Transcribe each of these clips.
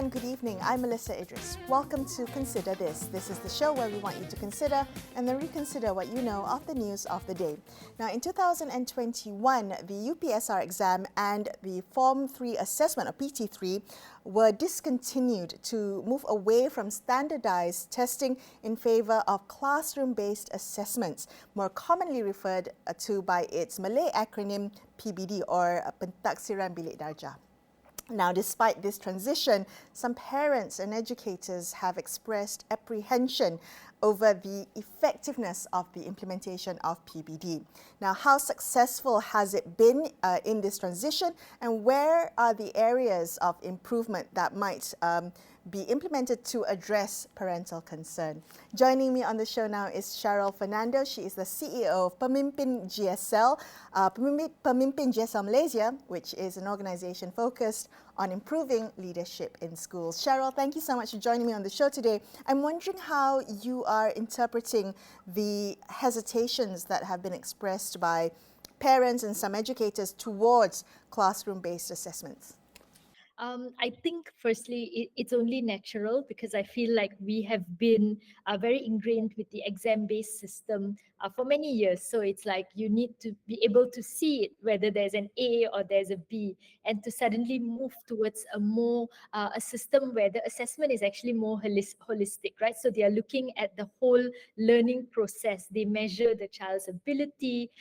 and good evening. I'm Melisa Idris. Welcome to Consider This. This is the show where we want you to consider and then reconsider what you know of the news of the day. Now, in 2021, the UPSR exam and the Form 3 assessment, or PT3, were discontinued to move away from standardised testing in favour of classroom-based assessments, more commonly referred to by its Malay acronym PBD, or Pentaksiran Bilik Darjah. Now, despite this transition, some parents and educators have expressed apprehension over the effectiveness of the implementation of PBD. Now, how successful has it been in this transition, and where are the areas of improvement that might be implemented to address parental concern? Joining me on the show now is Cheryl Fernando. She is the CEO of Pemimpin GSL, Pemimpin GSL Malaysia, which is an organisation focused on improving leadership in schools. Cheryl, thank you so much for joining me on the show today. I'm wondering how you are interpreting the hesitations that have been expressed by parents and some educators towards classroom-based assessments. I think firstly, it's only natural because I feel like we have been very ingrained with the exam-based system for many years. So it's like you need to be able to see it, whether there's an A or there's a B, and to suddenly move towards a system where the assessment is actually more holistic, right? So they are looking at the whole learning process. They measure the child's ability,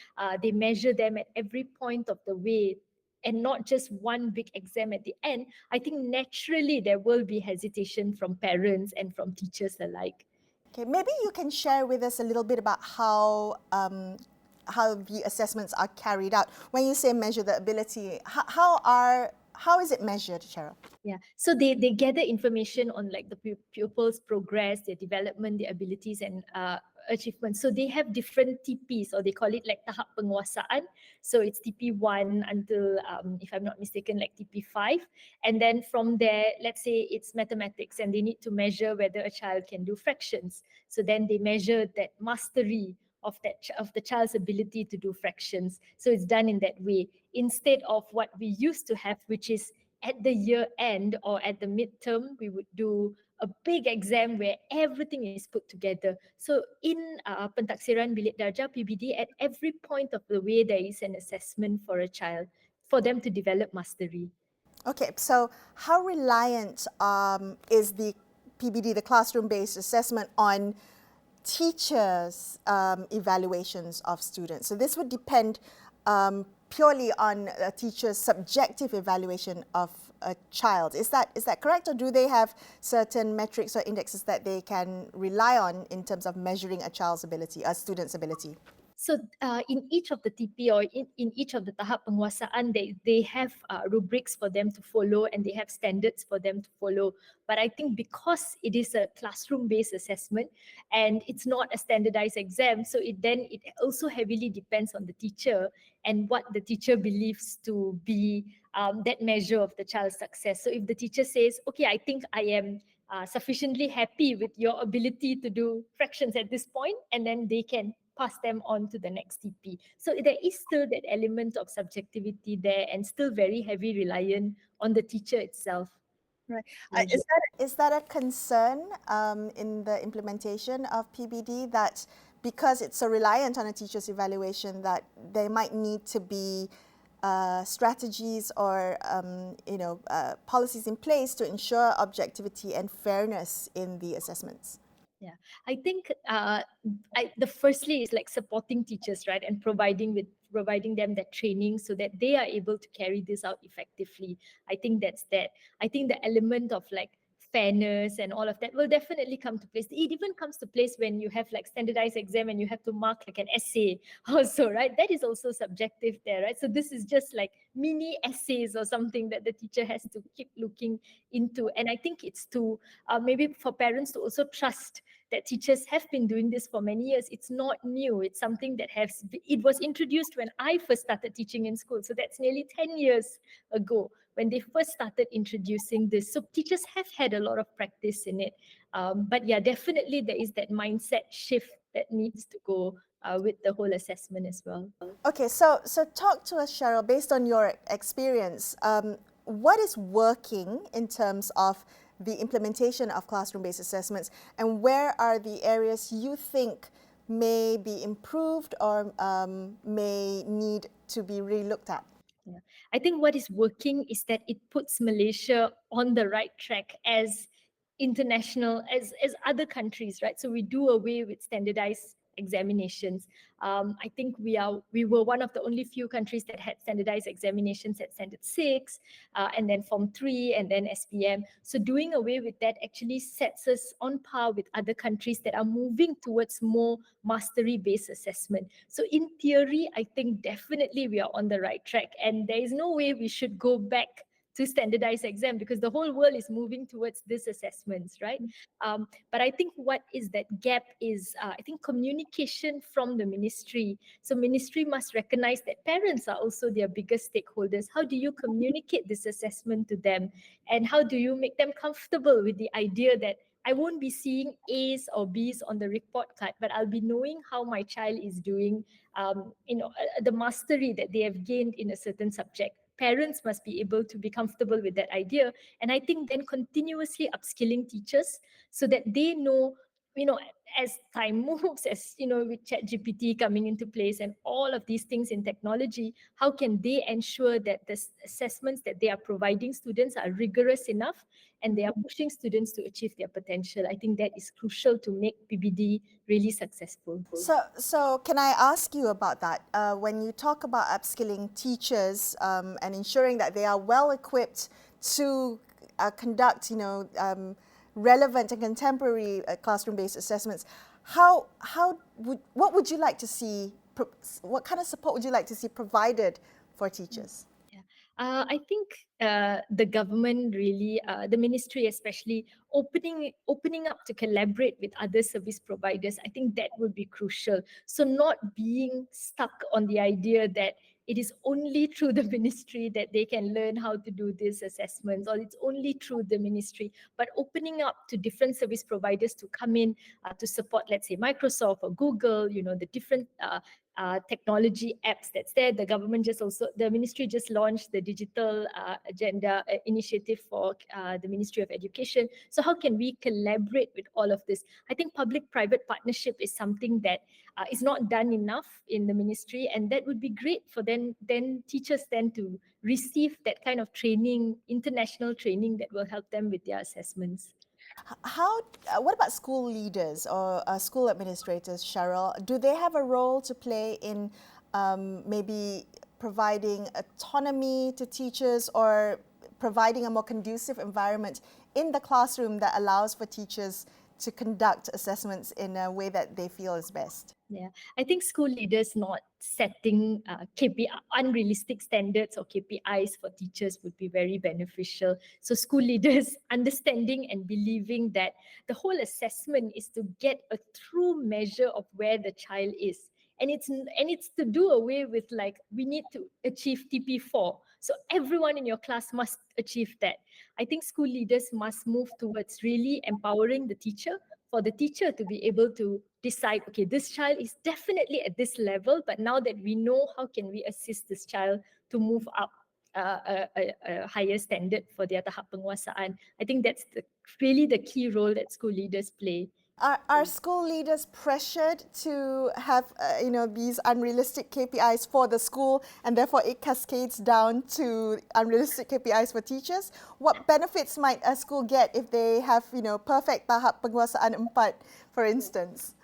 they measure them at every point of the way, and not just one big exam at the end. I think naturally there will be hesitation from parents and from teachers alike. Okay, maybe you can share with us a little bit about how the assessments are carried out. When you say measure the ability, how is it measured, Cheryl? Yeah, so they gather information on like the pupils' progress, their development, their abilities and achievements. So they have different TPs, or they call it like tahap penguasaan. So it's TP1 until, if I'm not mistaken, like TP5. And then from there, let's say it's mathematics and they need to measure whether a child can do fractions. So then they measure that mastery of the child's ability to do fractions. So it's done in that way, instead of what we used to have, which is at the year end or at the midterm, we would do a big exam where everything is put together. So in Pentaksiran Bilik Darjah, PBD, at every point of the way, there is an assessment for a child for them to develop mastery. Okay, so how reliant is the PBD, the classroom-based assessment, on teachers' evaluations of students? So this would depend purely on a teacher's subjective evaluation of a child. Is that correct, or do they have certain metrics or indexes that they can rely on in terms of measuring a child's ability, a student's ability? So in each of the TP or in each of the tahap penguasaan, they have rubrics for them to follow and they have standards for them to follow. But I think because it is a classroom-based assessment and it's not a standardized exam, so it also heavily depends on the teacher and what the teacher believes to be that measure of the child's success. So if the teacher says, okay, I think I am sufficiently happy with your ability to do fractions at this point, and then they can pass them on to the next TP. So there is still that element of subjectivity there and still very heavy reliant on the teacher itself. Right. Is that a concern in the implementation of PBD, that because it's so reliant on a teacher's evaluation that there might need to be strategies or policies in place to ensure objectivity and fairness in the assessments? Yeah, I think the firstly is like supporting teachers, right, and providing them that training so that they are able to carry this out effectively. I think that's that. I think the element of like fairness and all of that will definitely come to place. It even comes to place when you have like standardized exam and you have to mark like an essay also, right? That is also subjective there, right? So this is just like mini essays or something that the teacher has to keep looking into. And I think it's to maybe for parents to also trust that teachers have been doing this for many years. It's not new. It's something that it was introduced when I first started teaching in school. So that's nearly 10 years ago when they first started introducing this. So teachers have had a lot of practice in it. But yeah, definitely there is that mindset shift that needs to go with the whole assessment as well. Okay, so talk to us, Cheryl, based on your experience. What is working in terms of the implementation of classroom-based assessments, and where are the areas you think may be improved or may need to be relooked at? Yeah. I think what is working is that it puts Malaysia on the right track as international, as other countries, right? So we do away with standardized examinations. I think we were one of the only few countries that had standardized examinations at standard 6, and then form 3, and then SPM. So doing away with that actually sets us on par with other countries that are moving towards more mastery based assessment. So in theory, I think definitely we are on the right track, and there is no way we should go back to standardized exam because the whole world is moving towards these assessments, right? But I think what is that gap is, I think, communication from the ministry. So ministry must recognize that parents are also their biggest stakeholders. How do you communicate this assessment to them? And how do you make them comfortable with the idea that I won't be seeing A's or B's on the report card, but I'll be knowing how my child is doing, the mastery that they have gained in a certain subject. Parents must be able to be comfortable with that idea. And I think then continuously upskilling teachers so that they know, as time moves, as with ChatGPT coming into place and all of these things in technology, how can they ensure that the assessments that they are providing students are rigorous enough and they are pushing students to achieve their potential? I think that is crucial to make PBD really successful. So can I ask you about that? When you talk about upskilling teachers and ensuring that they are well equipped to conduct, relevant and contemporary classroom-based assessments, what would you like to see? What kind of support would you like to see provided for teachers? I think the government really, the ministry especially, opening up to collaborate with other service providers. I think that would be crucial. So not being stuck on the idea that it is only through the ministry that they can learn how to do these assessments, or it's only through the ministry, but opening up to different service providers to come in to support, let's say, Microsoft or Google, the different technology apps that's there. The ministry just launched the digital agenda initiative for the Ministry of Education. So how can we collaborate with all of this? I think public-private partnership is something that is not done enough in the ministry, and that would be great for then teachers then to receive that kind of training, international training that will help them with their assessments. What about school leaders or school administrators, Cheryl? Do they have a role to play in maybe providing autonomy to teachers or providing a more conducive environment in the classroom that allows for teachers to conduct assessments in a way that they feel is best? Yeah, I think school leaders not setting unrealistic standards or KPIs for teachers would be very beneficial. So school leaders understanding and believing that the whole assessment is to get a true measure of where the child is. And it's to do away with, like, we need to achieve TP4. So everyone in your class must achieve that. I think school leaders must move towards really empowering the teacher, for the teacher to be able to decide, okay, this child is definitely at this level, but now that we know, how can we assist this child to move up a higher standard for their tahap penguasaan? I think that's really the key role that school leaders play. Are school leaders pressured to have these unrealistic KPIs for the school, and therefore it cascades down to unrealistic KPIs for teachers? What benefits might a school get if they have perfect tahap penguasaan 4, for instance?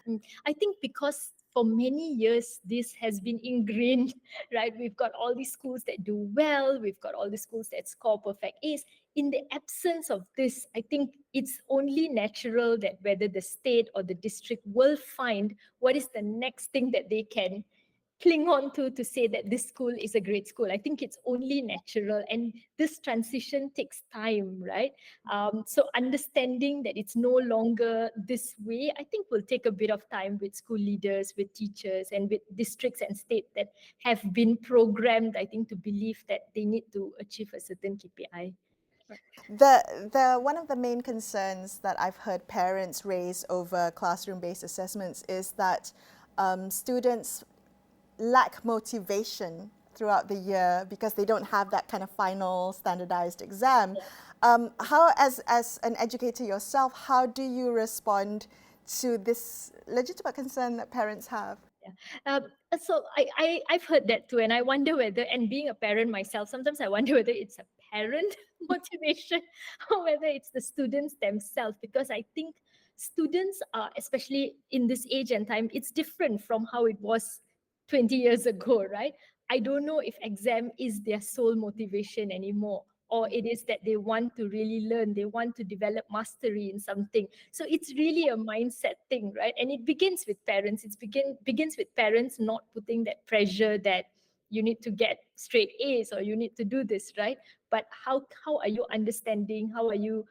I think because for many years this has been ingrained, right? We've got all these schools that do well, we've got all the schools that score perfect A's. In the absence of this, I think it's only natural that whether the state or the district will find what is the next thing that they can cling on to say that this school is a great school. I think it's only natural, and this transition takes time, right? So understanding that it's no longer this way, I think will take a bit of time with school leaders, with teachers, and with districts and state that have been programmed, I think, to believe that they need to achieve a certain KPI. One of the main concerns that I've heard parents raise over classroom-based assessments is that students lack motivation throughout the year because they don't have that kind of final standardized exam. How, as an educator yourself, how do you respond to this legitimate concern that parents have? Yeah. So I've heard that too, and I wonder whether, and being a parent myself, sometimes I wonder whether it's a parent motivation or whether it's the students themselves, because I think students are, especially in this age and time, it's different from how it was 20 years ago, right? I don't know if exam is their sole motivation anymore, or it is that they want to really learn, they want to develop mastery in something. So it's really a mindset thing, right? And it begins with parents. Begins with parents not putting that pressure that you need to get straight A's or you need to do this, right? But how are you understanding? How are you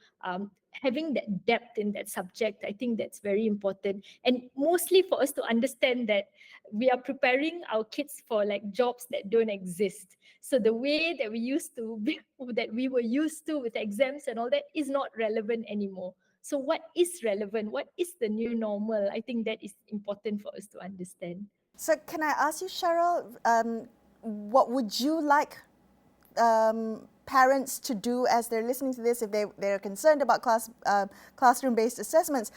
having that depth in that subject? I think that's very important, and mostly for us to understand that we are preparing our kids for like jobs that don't exist. So the way that we used to be, that we were used to with exams and all that is not relevant anymore. So what is relevant? What is the new normal? I think that is important for us to understand. So can I ask you, Cheryl, what would you like parents to do as they're listening to this, if they're concerned about classroom-based assessments?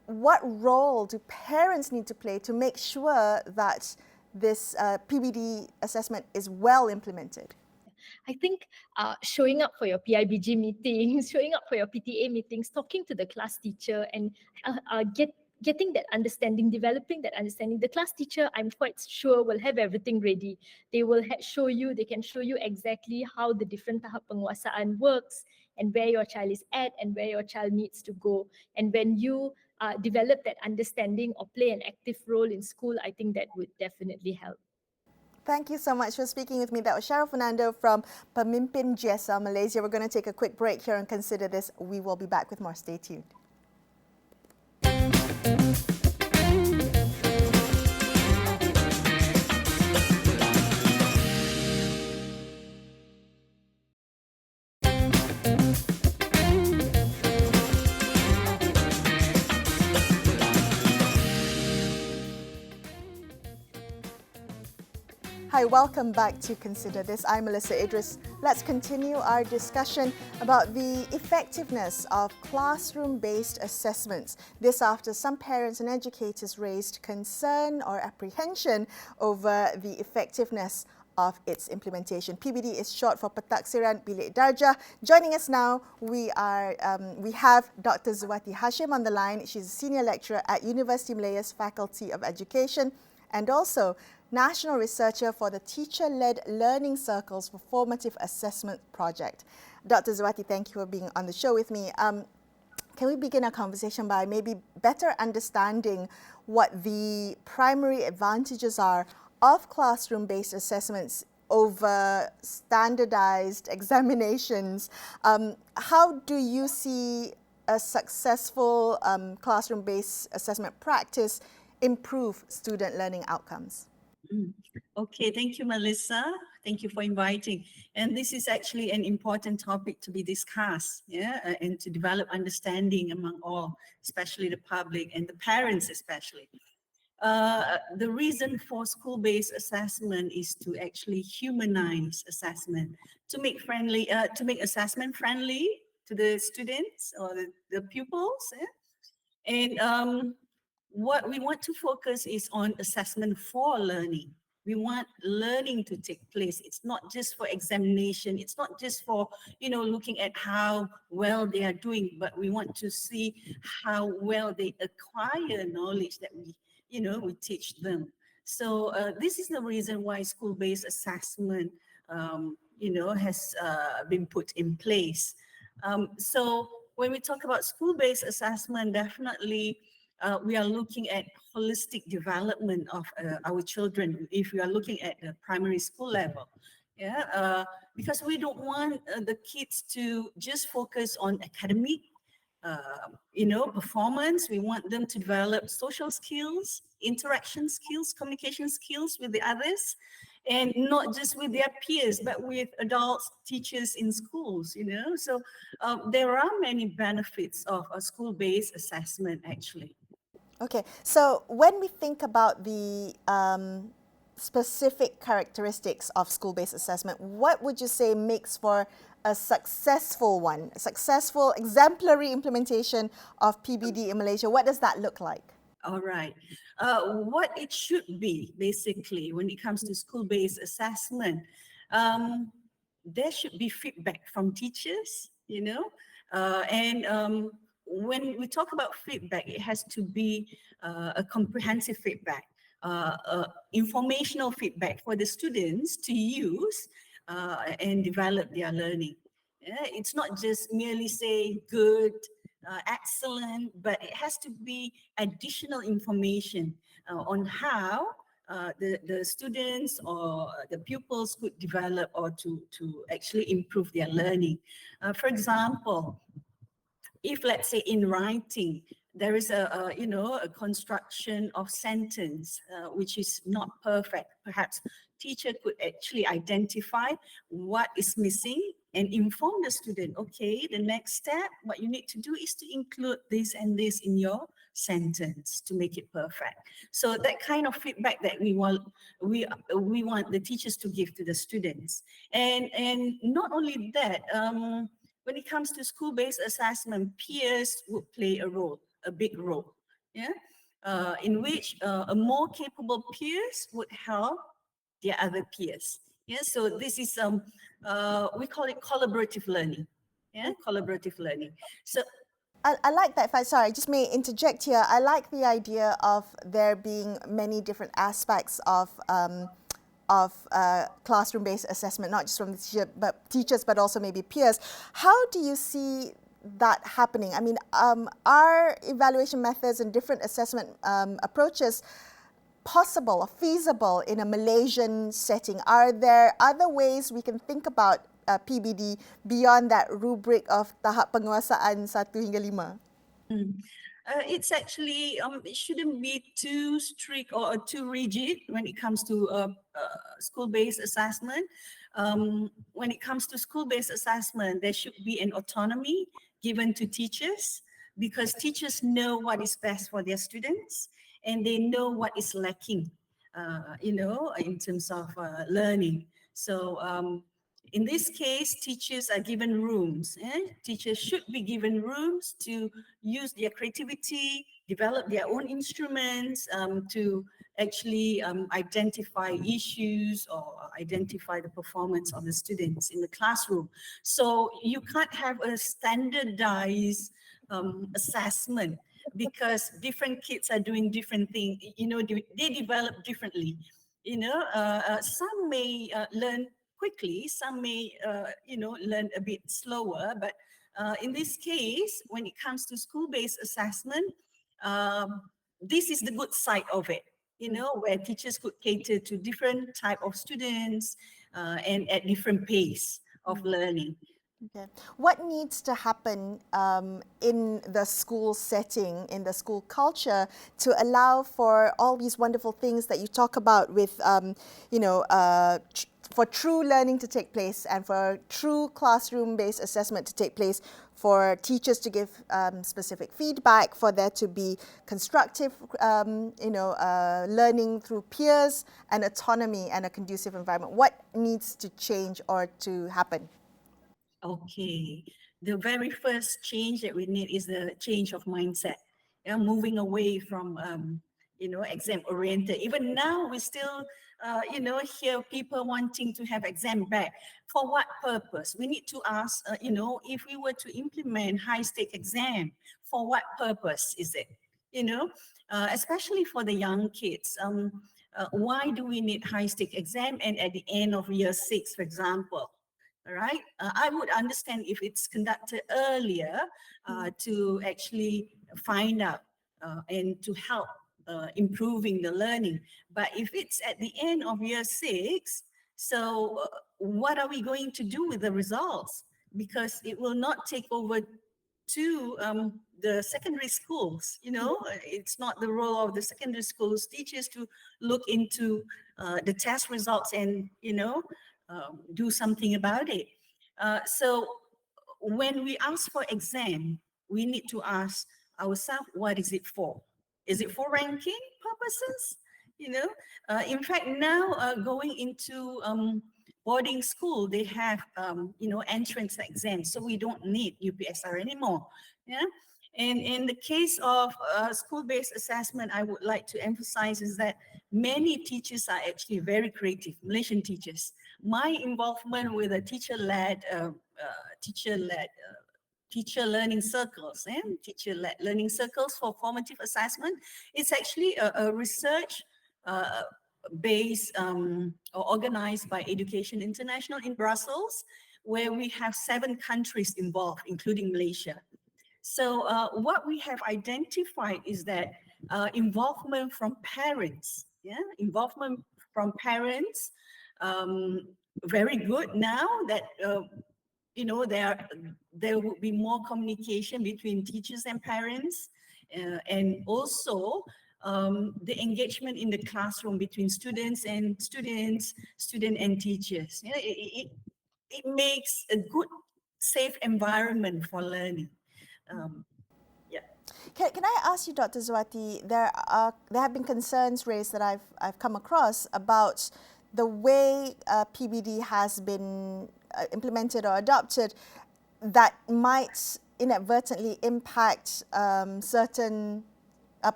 What role do parents need to play to make sure that this PBD assessment is well implemented? I think showing up for your PIBG meetings, showing up for your PTA meetings, talking to the class teacher, and getting that understanding, developing that understanding. The class teacher, I'm quite sure, will have everything ready. They will they can show you exactly how the different tahap penguasaan works and where your child is at and where your child needs to go. And when you develop that understanding or play an active role in school, I think that would definitely help. Thank you so much for speaking with me. That was Cheryl Fernando from Pemimpin GSL Malaysia. We're going to take a quick break here and consider this. We will be back with more. Stay tuned. Hi, welcome back to Consider This. I'm Melisa Idris. Let's continue our discussion about the effectiveness of classroom-based assessments. This after some parents and educators raised concern or apprehension over the effectiveness of its implementation. PBD is short for Pentaksiran Bilik Darjah. Joining us now, we have Dr Zuwati Hasim on the line. She's a senior lecturer at Universiti Malaya's Faculty of Education and also National Researcher for the Teacher-Led Learning Circle's Formative Assessment Project. Dr. Zuwati, thank you for being on the show with me. Can we begin our conversation by maybe better understanding what the primary advantages are of classroom-based assessments over standardized examinations? How do you see a successful classroom-based assessment practice improve student learning outcomes? Okay, thank you, Melissa. Thank you for inviting. And this is actually an important topic to be discussed, and to develop understanding among all, especially the public and the parents especially. The reason for school-based assessment is to actually humanize assessment, to make assessment friendly to the students or the pupils. And what we want to focus is on assessment for learning. We want learning to take place. It's not just for examination. It's not just for, looking at how well they are doing, but we want to see how well they acquire knowledge that we teach them. So this is the reason why school-based assessment, has been put in place. So when we talk about school-based assessment, definitely we are looking at holistic development of our children if we are looking at the primary school level. Because we don't want the kids to just focus on academic performance. We want them to develop social skills, interaction skills, communication skills with the others, and not just with their peers, but with adults, teachers in schools, So there are many benefits of a school-based assessment, actually. Okay, so when we think about specific characteristics of school-based assessment, what would you say makes for a successful one, a successful exemplary implementation of PBD in Malaysia? What does that look like? All right. What it should be, basically, when it comes to school-based assessment, there should be feedback from teachers, and when we talk about feedback, it has to be a comprehensive feedback, informational feedback for the students to use and develop their learning. Yeah, it's not just merely say good, excellent, but it has to be additional information on how the students or the pupils could develop or to actually improve their learning. For example, if let's say in writing there is a construction of sentence which is not perfect, perhaps teacher could actually identify what is missing and inform the student, okay, the next step, what you need to do is to include this and this in your sentence to make it perfect. So that kind of feedback that we want the teachers to give to the students. And not only that, when it comes to school-based assessment, peers would play a big role, yeah, in which a more capable peers would help their other peers. Yeah, so this is we call it collaborative learning. Yeah, collaborative learning. So I like that. If I sorry, I just may interject here. I like the idea of there being many different aspects of classroom-based assessment, not just from the teachers, but also maybe peers. How do you see that happening? I mean, are evaluation methods and different assessment approaches possible or feasible in a Malaysian setting? Are there other ways we can think about PBD beyond that rubric of tahap penguasaan 1 hingga 5? It's actually, it shouldn't be too strict or too rigid when it comes to school-based assessment. When it comes to school-based assessment, there should be an autonomy given to teachers, because teachers know what is best for their students and they know what is lacking, in terms of learning. So in this case, teachers are given rooms. Teachers should be given rooms to use their creativity, develop their own instruments to actually identify issues or identify the performance of the students in the classroom. So you can't have a standardized assessment, because different kids are doing different things. They develop differently. Some may learn quickly, some may learn a bit slower, but in this case, when it comes to school-based assessment, this is the good side of it, where teachers could cater to different type of students and at different pace of learning. Okay. What needs to happen in the school setting, in the school culture, to allow for all these wonderful things that you talk about with, for true learning to take place and for true classroom-based assessment to take place, for teachers to give specific feedback, for there to be constructive, learning through peers and autonomy and a conducive environment? What needs to change or to happen? Okay, the very first change that we need is the change of mindset. Moving away from exam oriented. Even now, we still hear people wanting to have exam back. For what purpose? We need to ask. If we were to implement high stake exam, for what purpose is it? Especially for the young kids. Why do we need high stake exam? And at the end of year 6, for example. All right. I would understand if it's conducted earlier to actually find out and to help improving the learning. But if it's at the end of year 6, so what are we going to do with the results? Because it will not take over to the secondary schools. It's not the role of the secondary schools teachers to look into the test results and do something about it. So when we ask for exam, we need to ask ourselves, what is it for? Is it for ranking purposes? In fact, now going into boarding school, they have, entrance exams, so we don't need UPSR anymore. Yeah. And in the case of school-based assessment, I would like to emphasize is that many teachers are actually very creative, Malaysian teachers. My involvement with a teacher learning circles and teacher-led learning circles for formative assessment, it's actually a research based or organized by Education International in Brussels, where we have 7 countries involved, including Malaysia. So what we have identified is that involvement from parents, very good now that there will be more communication between teachers and parents, and also the engagement in the classroom between student and teachers. It makes a good, safe environment for learning. Yeah. Can I ask you, Dr. Zuwati, there have been concerns raised that I've come across about the way PBD has been implemented or adopted that might inadvertently impact certain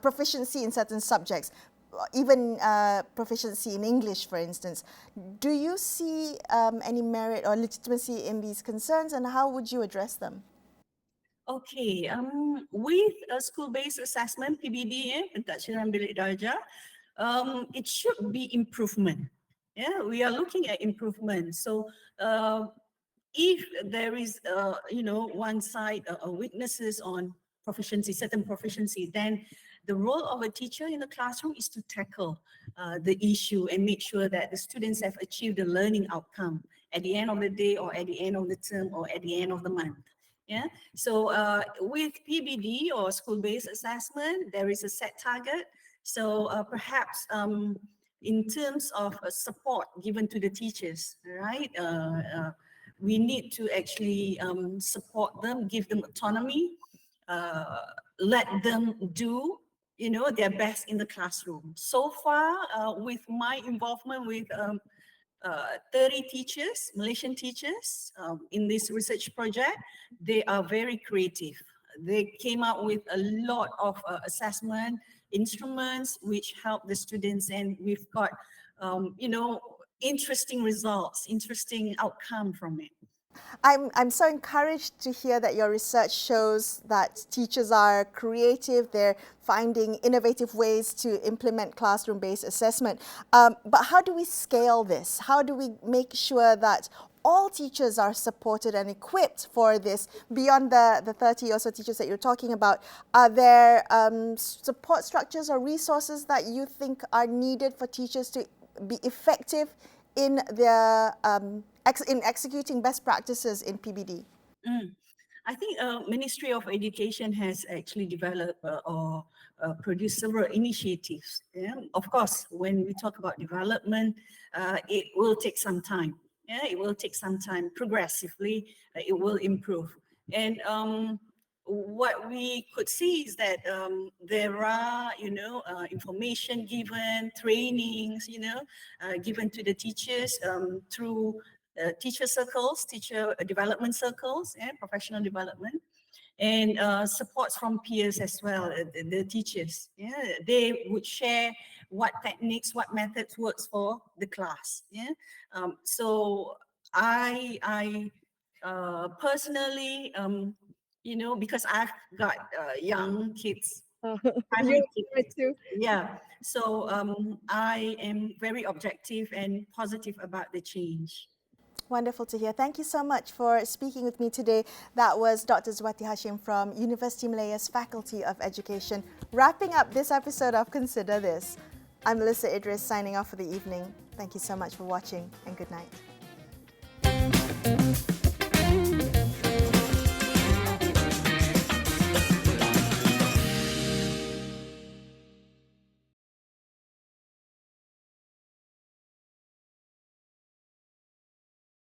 proficiency in certain subjects, even proficiency in English, for instance. Do you see any merit or legitimacy in these concerns, and how would you address them? Okay, with a school-based assessment, PBD, Pentaksiran Bilik Darjah, it should be improvement. Yeah, we are looking at improvement. So if there is, one side weaknesses on proficiency, certain proficiency, then the role of a teacher in the classroom is to tackle the issue and make sure that the students have achieved the learning outcome at the end of the day, or at the end of the term, or at the end of the month. Yeah. So with PBD or school-based assessment, there is a set target. So perhaps in terms of support given to the teachers, right? We need to actually support them, give them autonomy, let them do, their best in the classroom. So far, with my involvement with 30 teachers, Malaysian teachers, in this research project, they are very creative. They came out with a lot of assessment instruments which help the students, and we've got, interesting results, interesting outcome from it. I'm so encouraged to hear that your research shows that teachers are creative, they're finding innovative ways to implement classroom-based assessment. But how do we scale this? How do we make sure that all teachers are supported and equipped for this? Beyond the 30 or so teachers that you're talking about, are there support structures or resources that you think are needed for teachers to be effective in their in executing best practices in PBD? I think Ministry of Education has actually developed or produced several initiatives. Yeah? Of course, when we talk about development, it will take some time. Yeah, it will take some time. Progressively, it will improve. And what we could see is that there are, information given, trainings, given to the teachers through teacher circles, teacher development circles, professional development, and supports from peers as well, the teachers. Yeah, they would share what techniques, what methods works for the class. Yeah, so I personally, because I've got young kids, primary kids. Too. Yeah, so I am very objective and positive about the change. Wonderful to hear. Thank you so much for speaking with me today. That was Dr. Zuwati Hasim from Universiti Malaya's Faculty of Education, wrapping up this episode of Consider This. I'm Melisa Idris signing off for the evening. Thank you so much for watching, and good night.